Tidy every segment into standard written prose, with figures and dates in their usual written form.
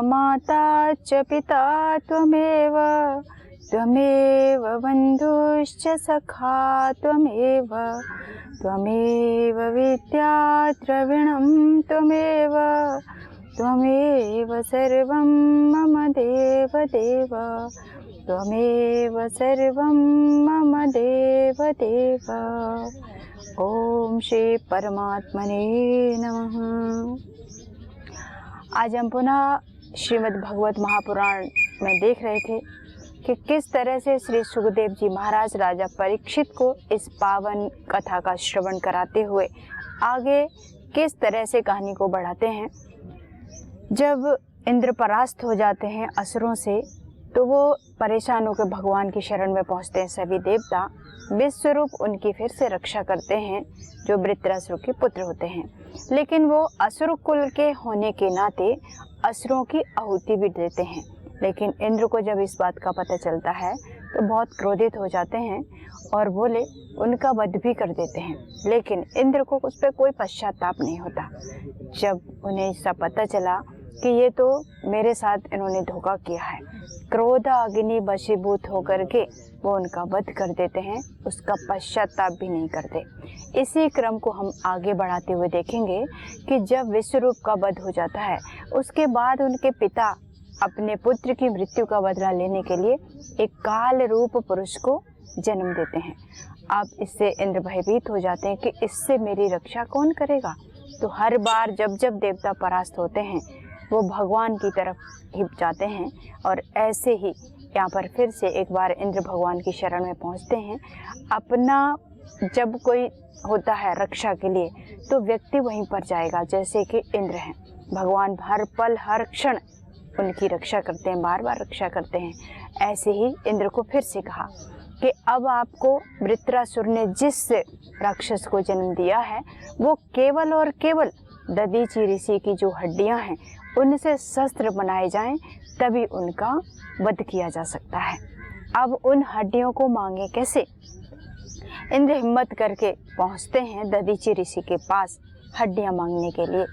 माता च पिता त्वमेव, त्वमेव बन्धुश्च सखा त्वमेव, त्वमेव विद्या द्रविणं त्वमेव, त्वमेव सर्वं मम देव देव, त्वमेव सर्वं मम देव देव। ओम श्री परमात्मने नमः। आज हम पुनः श्रीमद् भगवत महापुराण में देख रहे थे कि किस तरह से श्री सुखदेव जी महाराज राजा परीक्षित को इस पावन कथा का श्रवण कराते हुए आगे किस तरह से कहानी को बढ़ाते हैं। जब इंद्र परास्त हो जाते हैं असुरों से तो वो परेशान होकर भगवान की शरण में पहुंचते हैं। सभी देवता विश्वरूप उनकी फिर से रक्षा करते हैं जो वृत्रासुर के पुत्र होते हैं, लेकिन वो असुर कुल के होने के नाते असुरों की आहुति भी देते हैं। लेकिन इंद्र को जब इस बात का पता चलता है तो बहुत क्रोधित हो जाते हैं और बोले उनका वध भी कर देते हैं। लेकिन इंद्र को उस पर कोई पश्चाताप नहीं होता। जब उन्हें इसका पता चला कि ये तो मेरे साथ इन्होंने धोखा किया है, क्रोध अग्नि वशीभूत होकर के वो उनका वध कर देते हैं, उसका पश्चाताप भी नहीं करते। इसी क्रम को हम आगे बढ़ाते हुए देखेंगे कि जब विश्वरूप का वध हो जाता है उसके बाद उनके पिता अपने पुत्र की मृत्यु का बदला लेने के लिए एक काल रूप पुरुष को जन्म देते हैं। अब इससे इंद्र भयभीत हो जाते हैं कि इससे मेरी रक्षा कौन करेगा। तो हर बार जब जब देवता परास्त होते हैं वो भगवान की तरफ ही जाते हैं और ऐसे ही यहाँ पर फिर से एक बार इंद्र भगवान की शरण में पहुँचते हैं। अपना जब कोई होता है रक्षा के लिए तो व्यक्ति वहीं पर जाएगा, जैसे कि इंद्र हैं। भगवान हर पल हर क्षण उनकी रक्षा करते हैं, बार बार रक्षा करते हैं। ऐसे ही इंद्र को फिर से कहा कि अब आपको वृत्रासुर ने जिस राक्षस को जन्म दिया है वो केवल और केवल दधीचि ऋषि की जो हड्डियां हैं उनसे शस्त्र बनाए जाएं, तभी उनका वध किया जा सकता है। अब उन हड्डियों को मांगे कैसे। इंद्र हिम्मत करके पहुंचते हैं दधीचि ऋषि के पास हड्डियां मांगने के लिए।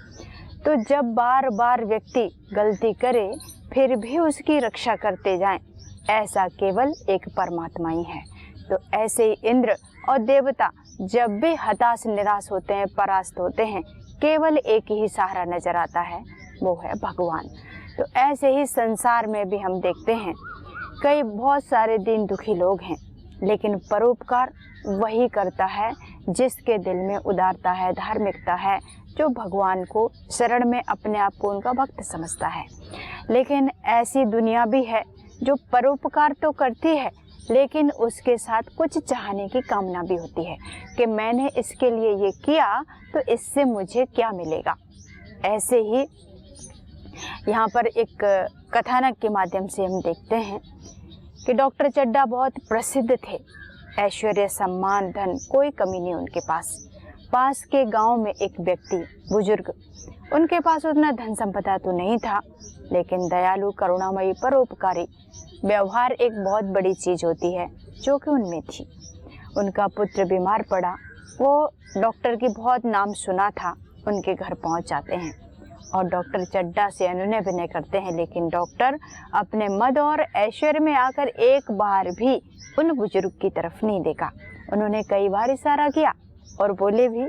तो जब बार बार व्यक्ति गलती करे फिर भी उसकी रक्षा करते जाएं, ऐसा केवल एक परमात्मा ही है। तो ऐसे ही इंद्र और देवता जब भी हताश निराश होते हैं, परास्त होते हैं, केवल एक ही सहारा नजर आता है, वो है भगवान। तो ऐसे ही संसार में भी हम देखते हैं कई बहुत सारे दीन दुखी लोग हैं, लेकिन परोपकार वही करता है जिसके दिल में उदारता है, धार्मिकता है, जो भगवान को शरण में अपने आप को उनका भक्त समझता है। लेकिन ऐसी दुनिया भी है जो परोपकार तो करती है लेकिन उसके साथ कुछ चाहने की कामना भी होती है कि मैंने इसके लिए ये किया तो इससे मुझे क्या मिलेगा। ऐसे ही यहाँ पर एक कथानक के माध्यम से हम देखते हैं कि डॉक्टर चड्ढा बहुत प्रसिद्ध थे, ऐश्वर्य सम्मान धन कोई कमी नहीं उनके पास। पास के गांव में एक व्यक्ति बुजुर्ग, उनके पास उतना धन संपदा तो नहीं था, लेकिन दयालु करुणामयी परोपकारी व्यवहार एक बहुत बड़ी चीज होती है जो कि उनमें थी। उनका पुत्र बीमार पड़ा, वो डॉक्टर की बहुत नाम सुना था, उनके घर पहुंच जाते हैं और डॉक्टर चड्ढा से अनुनय विनय करते हैं। लेकिन डॉक्टर अपने मद और ऐश्वर्य में आकर एक बार भी उन बुजुर्ग की तरफ नहीं देखा। उन्होंने कई बार इशारा किया और बोले भी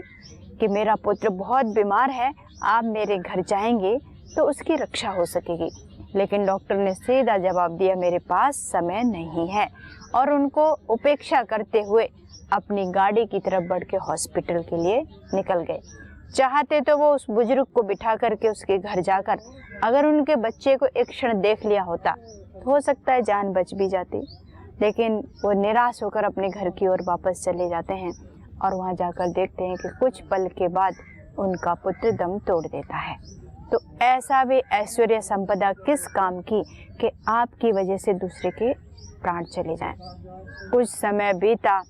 कि मेरा पुत्र बहुत बीमार है, आप मेरे घर जाएंगे तो उसकी रक्षा हो सकेगी। लेकिन डॉक्टर ने सीधा जवाब दिया, मेरे पास समय नहीं है, और उनको उपेक्षा करते हुए अपनी गाड़ी की तरफ बढ़ के हॉस्पिटल के लिए निकल गए। चाहते तो वो उस बुजुर्ग को बिठा करके उसके घर जाकर अगर उनके बच्चे को एक क्षण देख लिया होता तो हो सकता है जान बच भी जाती, लेकिन वो निराश होकर अपने घर की ओर वापस चले जाते हैं और वहाँ जाकर देखते हैं कि कुछ पल के बाद उनका पुत्र दम तोड़ देता है। तो ऐसा भी ऐश्वर्य संपदा किस काम की कि आपकी वजह से दूसरे के प्राण चले जाएं। कुछ समय बीता,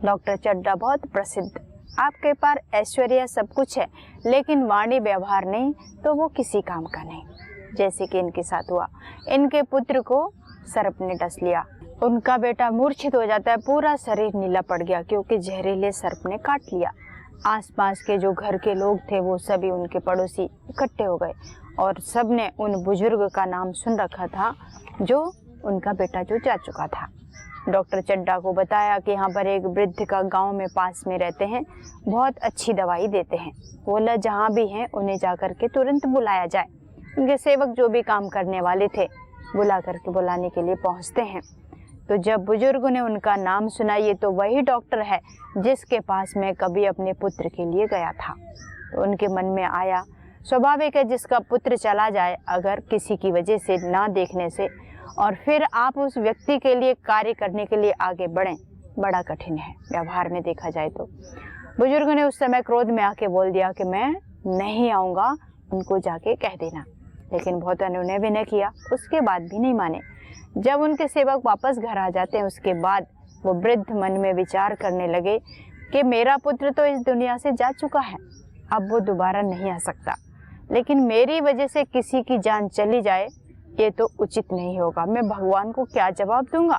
डॉक्टर चड्ढा बहुत प्रसिद्ध, आपके पास ऐश्वर्य सब कुछ है लेकिन वाणी व्यवहार नहीं, तो वो किसी काम का नहीं। जैसे कि इनके साथ हुआ, इनके पुत्र को सर्प ने डस लिया, उनका बेटा मूर्छित हो जाता है, पूरा शरीर नीला पड़ गया क्योंकि जहरीले सर्प ने काट लिया। आसपास के जो घर के लोग थे वो सभी उनके पड़ोसी इकट्ठे हो गए और सबने उन बुजुर्ग का नाम सुन रखा था जो उनका बेटा जो जा चुका था। डॉक्टर चड्ढा को बताया कि यहाँ पर एक वृद्ध का गांव में पास में रहते हैं, बहुत अच्छी दवाई देते हैं। बोला जहाँ भी हैं उन्हें जा कर के तुरंत बुलाया जाए। उनके सेवक जो भी काम करने वाले थे बुलाने के लिए पहुँचते हैं। तो जब बुजुर्ग ने उनका नाम सुना, ये तो वही डॉक्टर है जिसके पास मैं कभी अपने पुत्र के लिए गया था। तो उनके मन में आया, स्वाभाविक है जिसका पुत्र चला जाए अगर किसी की वजह से ना देखने से, और फिर आप उस व्यक्ति के लिए कार्य करने के लिए आगे बढ़ें, बड़ा कठिन है व्यवहार में देखा जाए तो। बुजुर्ग ने उस समय क्रोध में आके बोल दिया कि मैं नहीं आऊँगा, उनको जाके कह देना। लेकिन बहुत अनुनय भी न किया, उसके बाद भी नहीं माने। जब उनके सेवक वापस घर आ जाते हैं उसके बाद वो वृद्ध मन में विचार करने लगे कि मेरा पुत्र तो इस दुनिया से जा चुका है, अब वो दोबारा नहीं आ सकता, लेकिन मेरी वजह से किसी की जान चली जाए ये तो उचित नहीं होगा। मैं भगवान को क्या जवाब दूंगा?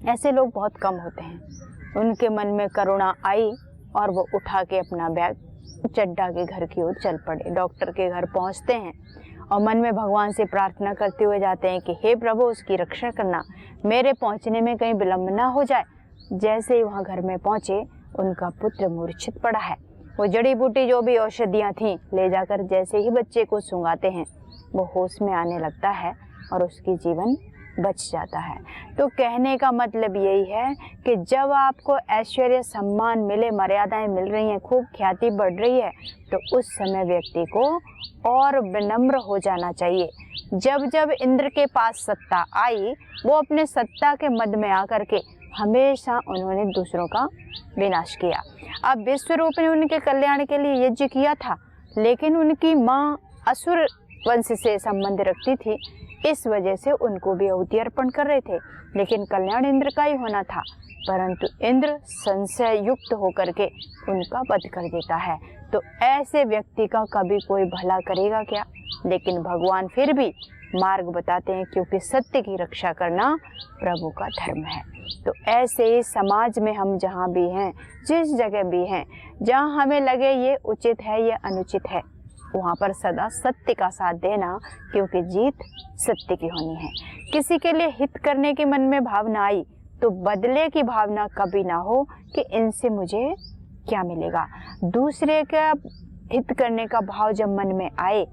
ऐसे लोग बहुत कम होते हैं। उनके मन में करुणा आई और वो उठा के अपना बैग चड्ढा के घर की ओर चल पड़े। डॉक्टर के घर पहुंचते हैं और मन में भगवान से प्रार्थना करते हुए जाते हैं कि हे प्रभु उसकी रक्षा करना, मेरे पहुंचने में कहीं विलम्ब ना हो जाए। जैसे ही वहाँ घर में पहुँचे उनका पुत्र मूर्छित पड़ा है। वो जड़ी बूटी जो भी औषधियाँ थीं ले जाकर जैसे ही बच्चे को सूंघाते हैं वो होश में आने लगता है और उसकी जीवन बच जाता है। तो कहने का मतलब यही है कि जब आपको ऐश्वर्य सम्मान मिले, मर्यादाएं मिल रही हैं, खूब ख्याति बढ़ रही है, तो उस समय व्यक्ति को और विनम्र हो जाना चाहिए। जब जब इंद्र के पास सत्ता आई वो अपने सत्ता के मद में आकर के हमेशा उन्होंने दूसरों का विनाश किया। अब विश्वरूप ने उनके कल्याण के लिए यज्ञ किया था, लेकिन उनकी माँ असुर वंश से संबंध रखती थी, इस वजह से उनको भी आहुति अर्पण कर रहे थे, लेकिन कल्याण इंद्र का ही होना था। परंतु इंद्र संशय युक्त होकर के उनका वध कर देता है। तो ऐसे व्यक्ति का कभी कोई भला करेगा क्या? लेकिन भगवान फिर भी मार्ग बताते हैं, क्योंकि सत्य की रक्षा करना प्रभु का धर्म है। तो ऐसे ही समाज में हम जहाँ भी हैं, जिस जगह भी हैं, जहाँ हमें लगे ये उचित है ये अनुचित है, वहाँ पर सदा सत्य का साथ देना, क्योंकि जीत सत्य की होनी है। किसी के लिए हित करने के मन में भावना आई तो बदले की भावना कभी ना हो कि इनसे मुझे क्या मिलेगा। दूसरे का हित करने का भाव जब मन में आए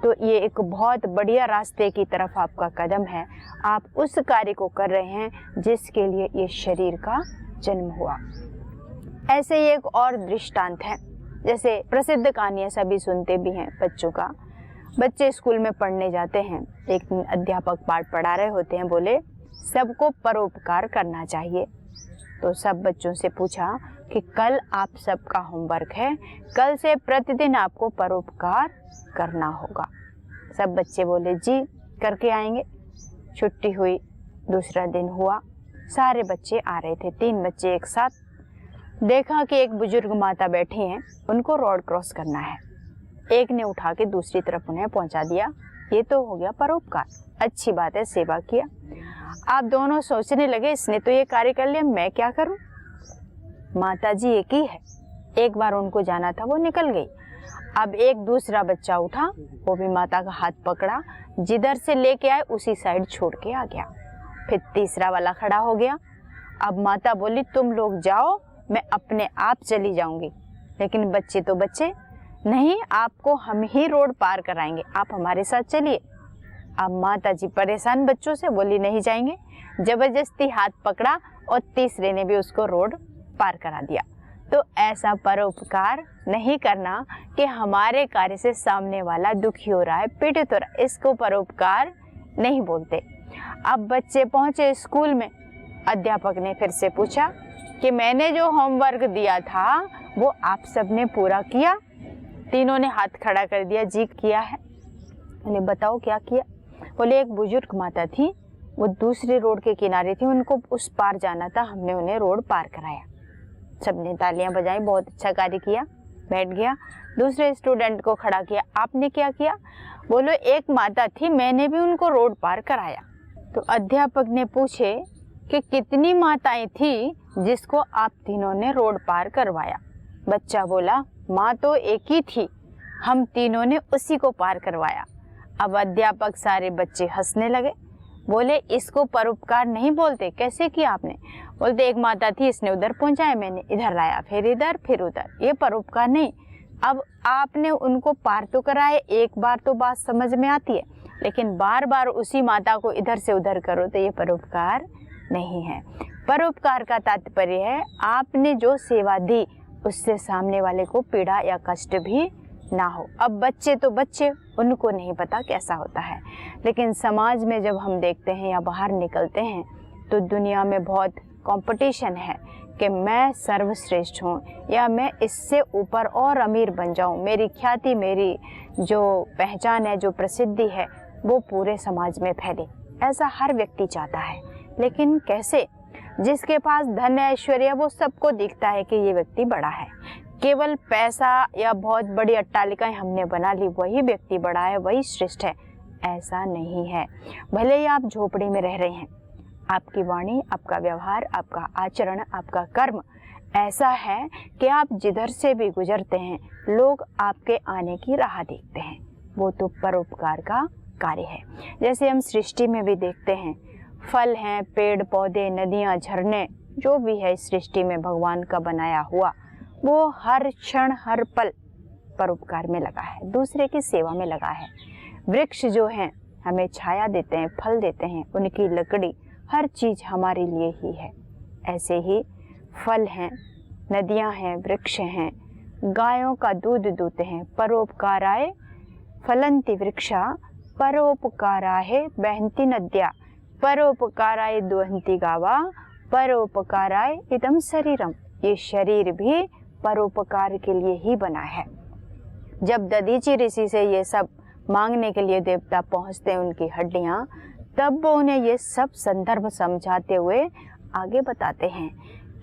तो ये एक बहुत बढ़िया रास्ते की तरफ आपका कदम है। आप उस कार्य को कर रहे हैं जिसके लिए ये शरीर का जन्म हुआ। ऐसे ही एक और दृष्टांत है, जैसे प्रसिद्ध कहानियाँ सभी सुनते भी हैं बच्चों का। बच्चे स्कूल में पढ़ने जाते हैं, एक अध्यापक पाठ पढ़ा रहे होते हैं, बोले सबको परोपकार करना चाहिए। तो सब बच्चों से पूछा कि कल आप सबका होमवर्क है, कल से प्रतिदिन आपको परोपकार करना होगा। सब बच्चे बोले जी करके आएंगे। छुट्टी हुई, दूसरा दिन हुआ, सारे बच्चे आ रहे थे, 3 बच्चे एक साथ। देखा कि एक बुजुर्ग माता बैठी हैं, उनको रोड क्रॉस करना है। एक ने उठा के दूसरी तरफ उन्हें पहुंचा दिया। ये तो हो गया परोपकार, अच्छी बात है, सेवा किया। आप दोनों सोचने लगे इसने तो ये कार्य कर लिया, मैं क्या करूं? माता जी एक ही है, एक बार उनको जाना था, वो निकल गई। अब एक दूसरा बच्चा उठा, वो भी माता का हाथ पकड़ा, जिधर से लेके आए उसी साइड छोड़ के आ गया। फिर तीसरा वाला खड़ा हो गया। अब माता बोली तुम लोग जाओ, मैं अपने आप चली जाऊंगी। लेकिन बच्चे तो बच्चे, नहीं आपको हम ही रोड पार कराएंगे, आप हमारे साथ चलिए। अब माता जी परेशान बच्चों से, बोली नहीं जाएंगे। जबरदस्ती हाथ पकड़ा और तीसरे ने भी उसको रोड पार करा दिया। तो ऐसा परोपकार नहीं करना कि हमारे कार्य से सामने वाला दुखी हो रहा है, पीड़ित हो रहा है, इसको परोपकार नहीं बोलते। अब बच्चे पहुंचे स्कूल में, अध्यापक ने फिर से पूछा कि मैंने जो होमवर्क दिया था वो आप सबने पूरा किया? तीनों ने हाथ खड़ा कर दिया, जी किया है। बोले बताओ क्या किया? बोले एक बुजुर्ग माता थी, वो दूसरे रोड के किनारे थी, उनको उस पार जाना था, हमने उन्हें रोड पार कराया। सबने तालियां बजाई, बहुत अच्छा कार्य किया। बैठ गया, दूसरे स्टूडेंट को खड़ा किया, आपने क्या किया? बोलो एक माता थी, मैंने भी उनको रोड पार कराया। तो अध्यापक ने पूछे कि कितनी माताएं थी जिसको आप तीनों ने रोड पार करवाया? बच्चा बोला माँ तो एक ही थी, हम तीनों ने उसी को पार करवाया। अब अध्यापक सारे बच्चे हंसने लगे। बोले इसको परोपकार नहीं बोलते। कैसे किया आपने? बोलते एक माता थी, इसने उधर पहुंचाया, मैंने इधर लाया, फिर इधर फिर उधर, ये परोपकार नहीं। अब आपने उनको पार तो कराए, एक बार तो बात समझ में आती है, लेकिन बार बार उसी माता को इधर से उधर करो तो ये परोपकार नहीं है। परोपकार का तात्पर्य है आपने जो सेवा दी उससे सामने वाले को पीड़ा या कष्ट भी ना हो। अब बच्चे तो बच्चे, उनको नहीं पता कैसा होता है, लेकिन समाज में जब हम देखते हैं या बाहर निकलते हैं तो दुनिया में बहुत कंपटीशन है कि मैं सर्वश्रेष्ठ हूँ या मैं इससे ऊपर और अमीर बन जाऊँ, मेरी ख्याति, मेरी जो पहचान है, जो प्रसिद्धि है वो पूरे समाज में फैले। ऐसा हर व्यक्ति चाहता है, लेकिन कैसे? जिसके पास धन ऐश्वर्य वो सबको दिखता है कि ये व्यक्ति बड़ा है। केवल पैसा या बहुत बड़ी अट्टालिकाएं हमने बना ली वही व्यक्ति बड़ा है, वही श्रेष्ठ है, ऐसा नहीं है। भले ही आप झोपड़ी में रह रहे हैं, आपकी वाणी, आपका व्यवहार, आपका आचरण, आपका कर्म ऐसा है कि आप जिधर से भी गुजरते हैं लोग आपके आने की राह देखते हैं, वो तो परोपकार का कार्य है। जैसे हम सृष्टि में भी देखते हैं, फल हैं, पेड़ पौधे, नदियाँ, झरने, जो भी है इस सृष्टि में भगवान का बनाया हुआ, वो हर क्षण हर पल परोपकार में लगा है, दूसरे की सेवा में लगा है। वृक्ष जो हैं हमें छाया देते हैं, फल देते हैं, उनकी लकड़ी, हर चीज़ हमारे लिए ही है। ऐसे ही फल हैं, नदियां हैं, वृक्ष हैं, गायों का दूध दूते हैं। परोपकाराय फलंति वृक्षा, परोपकाराय बहंति नद्या, परोपकाराय दुहंति गावा, परोपकाराय इदं शरीरम। ये शरीर भी परोपकार के लिए ही बना है। जब दधीचि ऋषि से ये सब मांगने के लिए देवता पहुंचते हैं, उनकी हड्डियां, तब वो उन्हें ये सब संदर्भ समझाते हुए आगे बताते हैं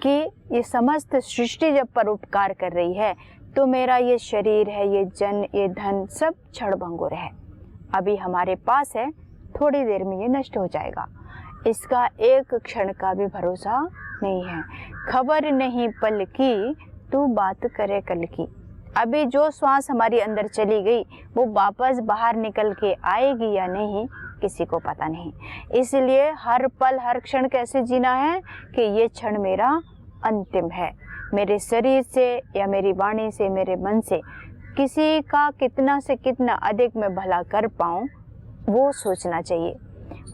कि ये समस्त सृष्टि जब परोपकार कर रही है तो मेरा ये शरीर है, ये जन, ये धन सब क्षणभंगुर है, अभी हमारे पास है, थोड़ी देर में ये नष्ट हो जाएगा, इसका एक क्षण का भी भरोसा नहीं है। खबर नहीं पल की, तू बात करे कल की। अभी जो श्वास हमारी अंदर चली गई वो वापस बाहर निकल के आएगी या नहीं, किसी को पता नहीं। इसलिए हर पल हर क्षण कैसे जीना है कि ये क्षण मेरा अंतिम है। मेरे शरीर से या मेरी वाणी से, मेरे मन से किसी का कितना से कितना अधिक मैं भला कर पाऊँ, वो सोचना चाहिए।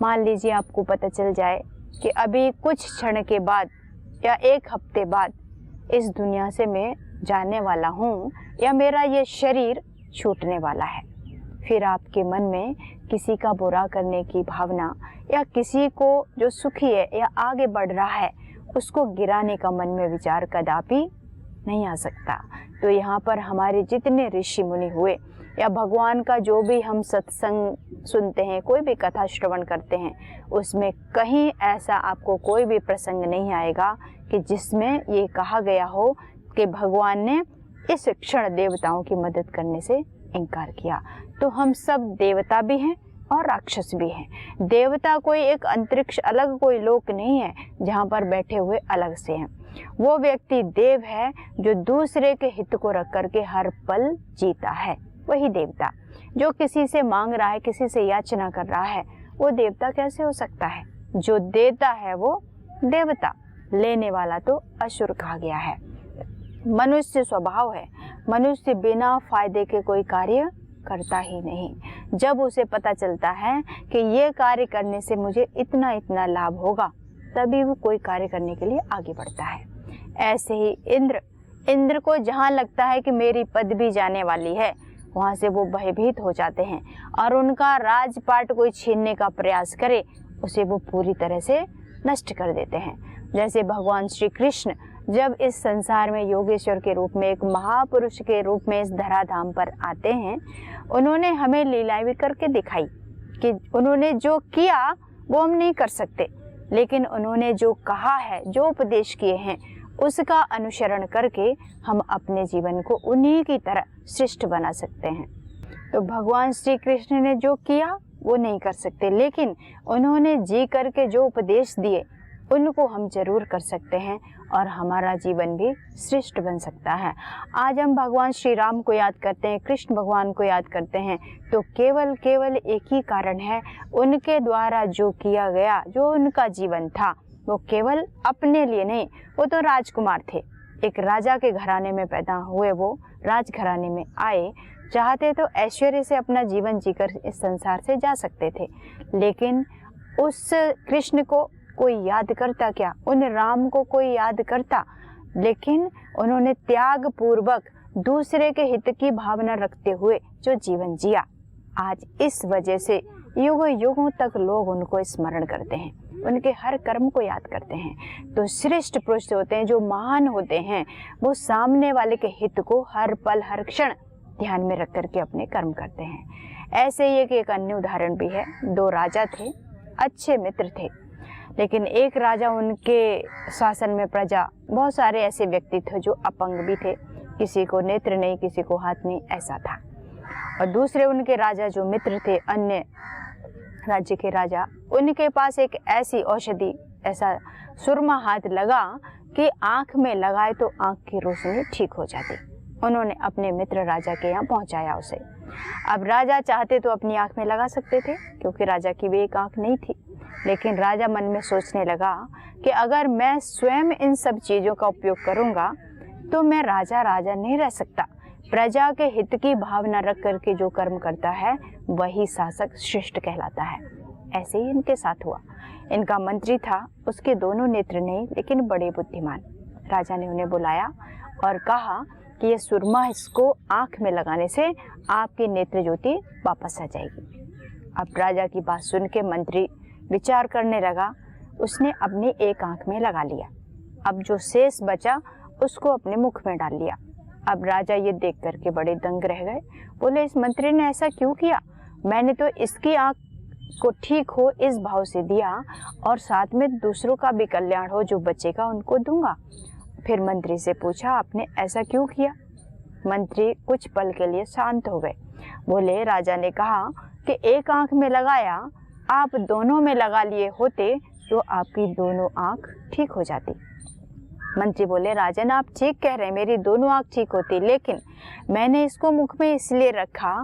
मान लीजिए आपको पता चल जाए कि अभी कुछ क्षण के बाद या एक हफ्ते बाद इस दुनिया से मैं जाने वाला हूँ या मेरा ये शरीर छूटने वाला है, फिर आपके मन में किसी का बुरा करने की भावना या किसी को जो सुखी है या आगे बढ़ रहा है उसको गिराने का मन में विचार कदापि नहीं आ सकता। तो यहाँ पर हमारे जितने ऋषि मुनि हुए या भगवान का जो भी हम सत्संग सुनते हैं, कोई भी कथा श्रवण करते हैं, उसमें कहीं ऐसा आपको कोई भी प्रसंग नहीं आएगा कि जिसमें ये कहा गया हो कि भगवान ने इस क्षण देवताओं की मदद करने से इनकार किया। तो हम सब देवता भी हैं और राक्षस भी हैं। देवता कोई एक अंतरिक्ष अलग कोई लोक नहीं है जहाँ पर बैठे हुए अलग से हैं। वो व्यक्ति देव है जो दूसरे के हित को रख करके हर पल जीता है, वही देवता। जो किसी से मांग रहा है, किसी से याचना कर रहा है, वो देवता कैसे हो सकता है? जो देता है वो देवता, लेने वाला तो असुर कहा गया है। मनुष्य स्वभाव है, मनुष्य बिना फायदे के कोई कार्य करता ही नहीं। जब उसे पता चलता है कि ये कार्य करने से मुझे इतना इतना लाभ होगा, तभी वो कोई कार्य करने के लिए आगे बढ़ता है। ऐसे ही इंद्र को जहाँ लगता है कि मेरी पदवी जाने वाली है, वहाँ से वो भयभीत हो जाते हैं और उनका राजपाट कोई छीनने का प्रयास करे, उसे वो पूरी तरह से नष्ट कर देते हैं। जैसे भगवान श्री कृष्ण जब इस संसार में योगेश्वर के रूप में, एक महापुरुष के रूप में इस धराधाम पर आते हैं, उन्होंने हमें लीलाएं भी करके दिखाई कि उन्होंने जो किया वो हम नहीं कर सकते, लेकिन उन्होंने जो कहा है, जो उपदेश किए हैं, उसका अनुसरण करके हम अपने जीवन को उन्हीं की तरह श्रेष्ठ बना सकते हैं। तो भगवान श्री कृष्ण ने जो किया वो नहीं कर सकते, लेकिन उन्होंने जी करके जो उपदेश दिए उनको हम जरूर कर सकते हैं और हमारा जीवन भी श्रेष्ठ बन सकता है। आज हम भगवान श्री राम को याद करते हैं, कृष्ण भगवान को याद करते हैं, तो केवल एक ही कारण है, उनके द्वारा जो किया गया, जो उनका जीवन था, वो केवल अपने लिए नहीं, वो तो राजकुमार थे, एक राजा के घराने में पैदा हुए, वो राजघराने में आए, चाहते तो ऐश्वर्य से अपना जीवन जीकर इस संसार से जा सकते थे, लेकिन उस कृष्ण को कोई याद करता क्या, उन राम को कोई याद करता, लेकिन उन्होंने त्याग पूर्वक दूसरे के हित की भावना रखते हुए जो जीवन जिया, आज इस वजह से युगों युगों तक लोग उनको स्मरण करते हैं, उनके हर कर्म को याद करते हैं। तो श्रेष्ठ पुरुष होते हैं, जो महान होते हैं, वो सामने वाले के हित को हर पल हर क्षण ध्यान में रख करके अपने कर्म करते हैं। ऐसे ही एक अन्य उदाहरण भी है। दो राजा थे, अच्छे मित्र थे, लेकिन एक राजा, उनके शासन में प्रजा, बहुत सारे ऐसे व्यक्ति थे जो अपंग भी थे, किसी को नेत्र नहीं, किसी को हाथ नहीं, ऐसा था। और दूसरे उनके राजा जो मित्र थे, अन्य राज्य के राजा, उनके पास एक ऐसी औषधि, ऐसा सुरमा हाथ लगा कि आँख में लगाए तो आँख की रोशनी ठीक हो जाती। उन्होंने अपने मित्र राजा के यहाँ पहुँचाया उसे। अब राजा चाहते तो अपनी आँख में लगा सकते थे, क्योंकि राजा की भी एक आँख नहीं थी, लेकिन राजा मन में सोचने लगा कि अगर मैं स्वयं इन सब चीज़ों का उपयोग करूँगा तो मैं राजा नहीं रह सकता। प्रजा के हित की भावना रख करके जो कर्म करता है वही शासक श्रेष्ठ कहलाता है। ऐसे ही इनके साथ हुआ। इनका मंत्री था, उसके दोनों नेत्र नहीं, लेकिन बड़े बुद्धिमान। राजा ने उन्हें बुलाया और कहा कि ये सुरमा, इसको आँख में लगाने से आपकी नेत्र ज्योति वापस आ जाएगी। अब राजा की बात सुन के मंत्री विचार करने लगा, उसने अपनी एक आँख में लगा लिया, अब जो शेष बचा उसको अपने मुख में डाल लिया। अब राजा ये देख करके बड़े दंग रह गए, बोले इस मंत्री ने ऐसा क्यों किया, मैंने तो इसकी आँख को ठीक हो इस भाव से दिया और साथ में दूसरों का भी कल्याण हो, जो बचेगा उनको दूंगा। फिर मंत्री से पूछा आपने ऐसा क्यों किया। मंत्री कुछ पल के लिए शांत हो गए। बोले राजा ने कहा कि एक आँख में लगाया, आप दोनों में लगा लिए होते तो आपकी दोनों आँख ठीक हो जाती। मंत्री बोले राजन आप ठीक कह रहे हैं, मेरी दोनों आँख ठीक होती, लेकिन मैंने इसको मुख में इसलिए रखा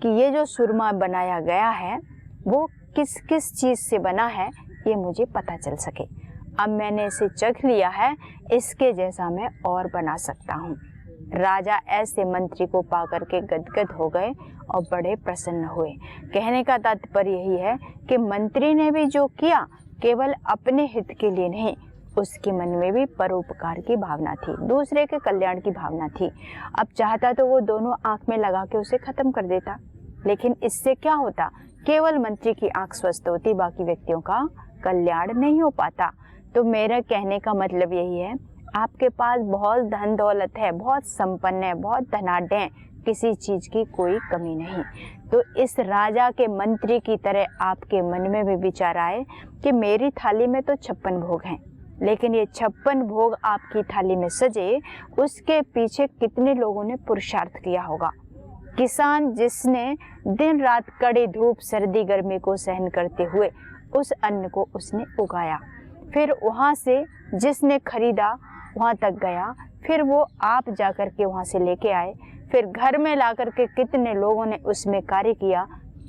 कि ये जो सुरमा बनाया गया है वो किस किस चीज़ से बना है ये मुझे पता चल सके। अब मैंने इसे चख लिया है, इसके जैसा मैं और बना सकता हूँ। राजा ऐसे मंत्री को पा करके गदगद हो गए और बड़े प्रसन्न हुए। कहने का तात्पर्य यही है कि मंत्री ने भी जो किया केवल अपने हित के लिए नहीं, उसके मन में भी परोपकार की भावना थी, दूसरे के कल्याण की भावना थी। अब चाहता तो वो दोनों आँख में लगा के उसे खत्म कर देता, लेकिन इससे क्या होता, केवल मंत्री की आँख स्वस्थ होती, बाकी व्यक्तियों का कल्याण नहीं हो पाता। तो मेरा कहने का मतलब यही है, आपके पास बहुत धन दौलत है, बहुत संपन्न है, बहुत धनाढ्य है, किसी चीज़ की कोई कमी नहीं, तो इस राजा के मंत्री की तरह आपके मन में भी विचार आए कि मेरी थाली में तो 56 भोग हैं, लेकिन ये 56 भोग आपकी थाली में सजे, उसके पीछे कितने लोगों ने पुरुषार्थ किया होगा। किसान जिसने दिन रात कड़ी धूप सर्दी गर्मी को सहन करते हुए उस अन्न को उसने उगाया, फिर वहाँ से जिसने खरीदा वहाँ तक गया, फिर वो आप जाकर के वहाँ से लेके आए, फिर घर में ला कर के कितने लोगों ने उसमें कार्य किया,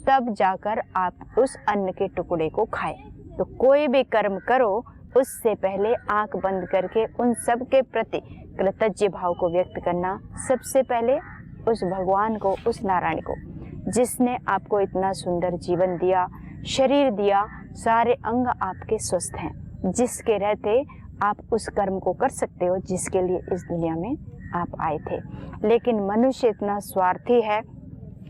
तब जाकर आप उस अन्न के टुकड़े को खाए। तो कोई भी कर्म करो उससे पहले आंख बंद करके उन सब के प्रति कृतज्ञ भाव को व्यक्त करना, सबसे पहले उस भगवान को, उस नारायण को, जिसने आपको इतना सुंदर जीवन दिया, शरीर दिया, सारे अंग आपके स्वस्थ हैं, जिसके रहते आप उस कर्म को कर सकते हो जिसके लिए इस दुनिया में आप आए थे। लेकिन मनुष्य इतना स्वार्थी है,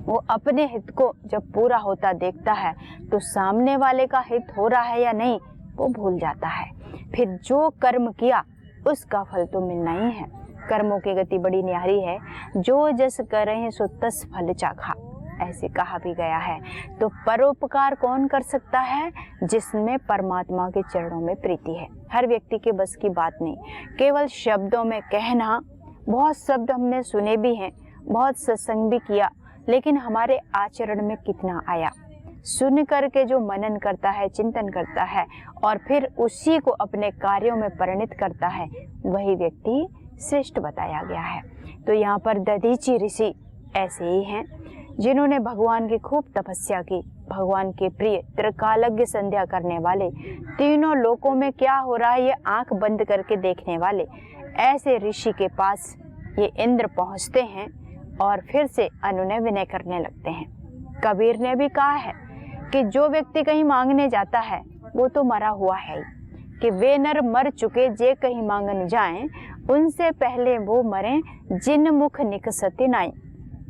वो अपने हित को जब पूरा होता देखता है तो सामने वाले का हित हो रहा है या नहीं वो भूल जाता है। फिर जो कर्म किया उसका फल तो मिलना ही है। कर्मों की गति बड़ी न्यारी है, जो जस करे सो तस फल चाखा, ऐसे कहा भी गया है। तो परोपकार कौन कर सकता है, जिसमें परमात्मा के चरणों में प्रीति है। हर व्यक्ति के बस की बात नहीं, केवल शब्दों में कहना, बहुत शब्द हमने सुने भी हैं, बहुत सत्संग भी किया, लेकिन हमारे आचरण में कितना आया। सुन करके जो मनन करता है, चिंतन करता है और फिर उसी को अपने कार्यों में परिणित करता है, वही व्यक्ति श्रेष्ठ बताया गया है। तो यहाँ पर दधीचि ऋषि ऐसे ही हैं जिन्होंने भगवान की खूब तपस्या की, भगवान के प्रिय त्रिकालज्ञ संध्या करने वाले, तीनों लोकों में क्या हो रहा है ये आंख बंद करके देखने वाले ऐसे ऋषि के पास ये इंद्र पहुँचते हैं और फिर से अनुनय विनय करने लगते हैं। कबीर ने भी कहा है कि जो व्यक्ति कहीं मांगने जाता है वो तो मरा हुआ है ही, कि वे नर मर चुके जे कहीं मांगन जाएं, उनसे पहले वो मरें जिन मुख निकसती नाई।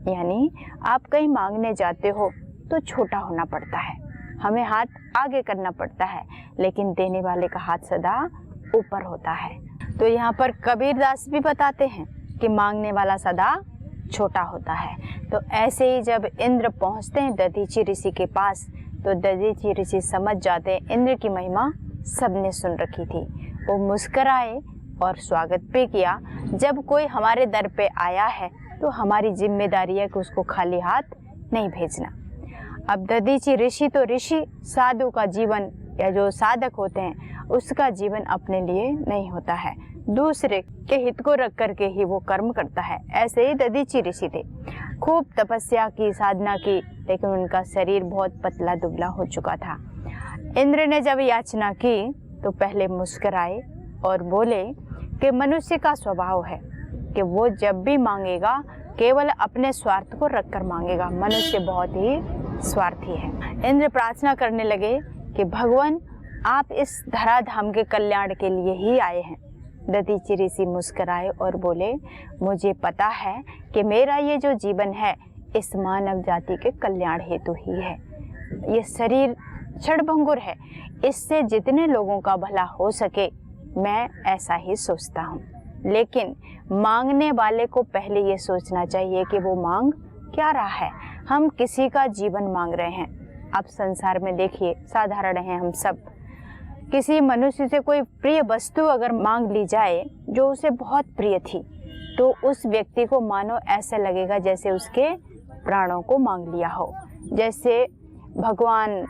यानी आप कहीं मांगने जाते हो तो छोटा होना पड़ता है, हमें हाथ आगे करना पड़ता है, लेकिन देने वाले का हाथ सदा ऊपर होता है। तो यहाँ पर कबीरदास भी बताते हैं कि मांगने वाला सदा छोटा होता है। तो ऐसे ही जब इंद्र पहुँचते हैं दधीचि ऋषि के पास, तो दधीचि ऋषि समझ जाते हैं इंद्र की महिमा सबने सुन रखी थी। वो मुस्कराए और स्वागत भी किया। जब कोई हमारे दर पे आया है तो हमारी जिम्मेदारी है कि उसको खाली हाथ नहीं भेजना। अब दधीचि ऋषि तो ऋषि, साधु का जीवन या जो साधक होते हैं उसका जीवन अपने लिए नहीं होता है, दूसरे के हित को रख करके ही वो कर्म करता है। ऐसे ही दधीचि ऋषि थे, खूब तपस्या की, साधना की, लेकिन उनका शरीर बहुत पतला दुबला हो चुका था। इंद्र ने जब याचना की तो पहले मुस्कुराए और बोले कि मनुष्य का स्वभाव है कि वो जब भी मांगेगा केवल अपने स्वार्थ को रखकर मांगेगा। मनुष्य बहुत ही स्वार्थी है। इंद्र प्रार्थना करने लगे कि भगवान आप इस धराधाम के कल्याण के लिए ही आए हैं। दधीचि ऋषि मुस्कुराए और बोले, मुझे पता है कि मेरा ये जो जीवन है इस मानव जाति के कल्याण हेतु ही है। ये शरीर क्षणभंगुर है, इससे जितने लोगों का भला हो सके मैं ऐसा ही सोचता हूँ। लेकिन मांगने वाले को पहले ये सोचना चाहिए कि वो मांग क्या रहा है। हम किसी का जीवन मांग रहे हैं। अब संसार में देखिए, साधारण हैं हम सब, किसी मनुष्य से कोई प्रिय वस्तु अगर मांग ली जाए जो उसे बहुत प्रिय थी, तो उस व्यक्ति को मानो ऐसा लगेगा जैसे उसके प्राणों को मांग लिया हो। जैसे भगवान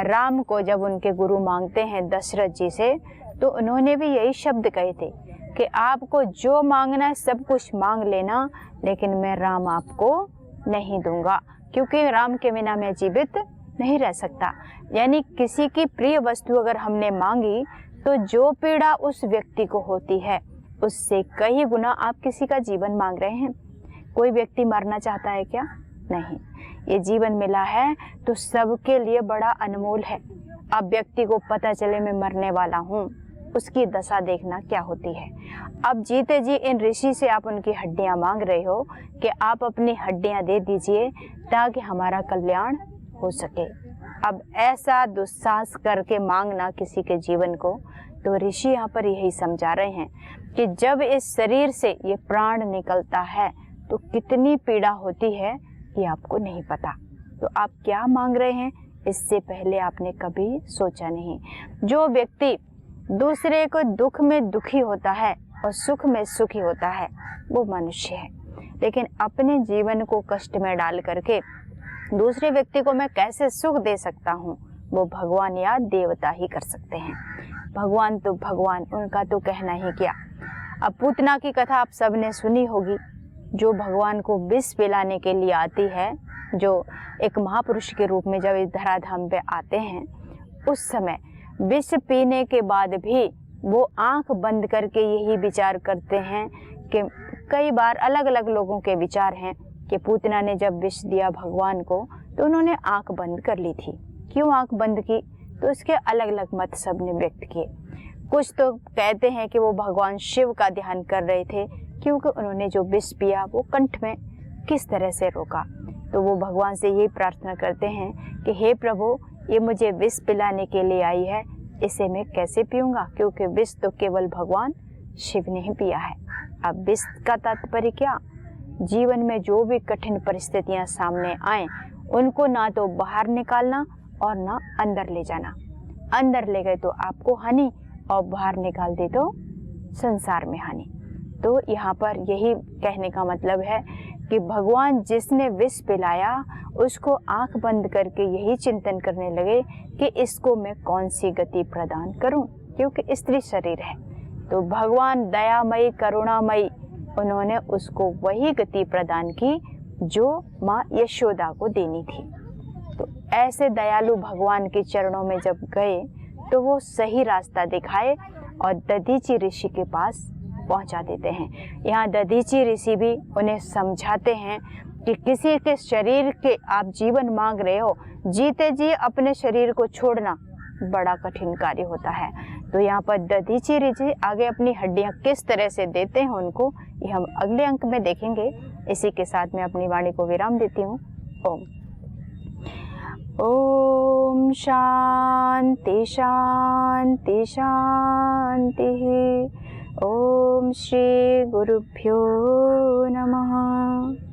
राम को जब उनके गुरु मांगते हैं दशरथ जी से, तो उन्होंने भी यही शब्द कहे थे कि आपको जो मांगना है सब कुछ मांग लेना, लेकिन मैं राम आपको नहीं दूंगा, क्योंकि राम के बिना मैं जीवित नहीं रह सकता। यानी किसी की प्रिय वस्तु अगर हमने मांगी तो जो पीड़ा उस व्यक्ति को होती है उससे कई गुना आप किसी का जीवन मांग रहे हैं। कोई व्यक्ति मरना चाहता है क्या? नहीं। ये जीवन मिला है तो सबके लिए बड़ा अनमोल है। अब व्यक्ति को पता चले मैं मरने वाला हूँ, उसकी दशा देखना क्या होती है। अब जीते जी इन ऋषि से आप उनकी हड्डियां मांग रहे हो कि आप अपनी हड्डियां दे दीजिए ताकि हमारा कल्याण हो सके। अब ऐसा दुस्साहस करके मांगना किसी के जीवन को, तो ऋषि यहाँ पर यही समझा रहे हैं कि जब इस शरीर से ये प्राण निकलता है तो कितनी पीड़ा होती है ये आपको नहीं पता। तो आप क्या मांग रहे हैं इससे पहले आपने कभी सोचा नहीं। जो व्यक्ति दूसरे को दुख में दुखी होता है और सुख में सुखी होता है वो मनुष्य है, लेकिन अपने जीवन को कष्ट में डाल करके दूसरे व्यक्ति को मैं कैसे सुख दे सकता हूँ, वो भगवान या देवता ही कर सकते हैं। भगवान तो भगवान, उनका तो कहना ही क्या। अब पूतना की कथा आप सबने सुनी होगी, जो भगवान को विष पिलाने के लिए आती है, जो एक महापुरुष के रूप में जब इस धराधाम पे आते हैं, उस समय विष पीने के बाद भी वो आंख बंद करके यही विचार करते हैं कि कई बार अलग अलग लोगों के विचार हैं कि पूतना ने जब विष दिया भगवान को तो उन्होंने आंख बंद कर ली थी। क्यों आंख बंद की? तो इसके अलग अलग मत सबने व्यक्त किए। कुछ तो कहते हैं कि वो भगवान शिव का ध्यान कर रहे थे, क्योंकि उन्होंने जो विष पिया वो कंठ में किस तरह से रोका। तो वो भगवान से यही प्रार्थना करते हैं कि हे प्रभु, ये मुझे विष पिलाने के लिए आई है, इसे मैं कैसे पीऊँगा, क्योंकि विष तो केवल भगवान शिव ने ही पिया है। अब विष का तात्पर्य क्या? जीवन में जो भी कठिन परिस्थितियां सामने आए उनको ना तो बाहर निकालना और ना अंदर ले जाना। अंदर ले गए तो आपको हानि और बाहर निकाल दे तो संसार में हानि। तो यहाँ पर यही कहने का मतलब है कि भगवान जिसने विष पिलाया उसको आंख बंद करके यही चिंतन करने लगे कि इसको मैं कौन सी गति प्रदान करूं, क्योंकि स्त्री शरीर है। तो भगवान दयामयी करुणामयी, उन्होंने उसको वही गति प्रदान की जो माँ यशोदा को देनी थी। तो ऐसे दयालु भगवान के चरणों में जब गए तो वो सही रास्ता दिखाए और दधीची ऋषि के पास पहुंचा देते हैं। यहाँ दधीची ऋषि भी उन्हें समझाते हैं कि किसी के शरीर के आप जीवन मांग रहे हो, जीते जी अपने शरीर को छोड़ना बड़ा कठिन कार्य होता है। तो यहाँ पर दधीची ऋषि आगे अपनी हड्डियाँ किस तरह से देते हैं उनको, ये हम अगले अंक में देखेंगे। इसी के साथ मैं अपनी वाणी को विराम देती हूँ। ओम ओम शांति शांति शांति। ओम श्री गुरुभ्यो नमः।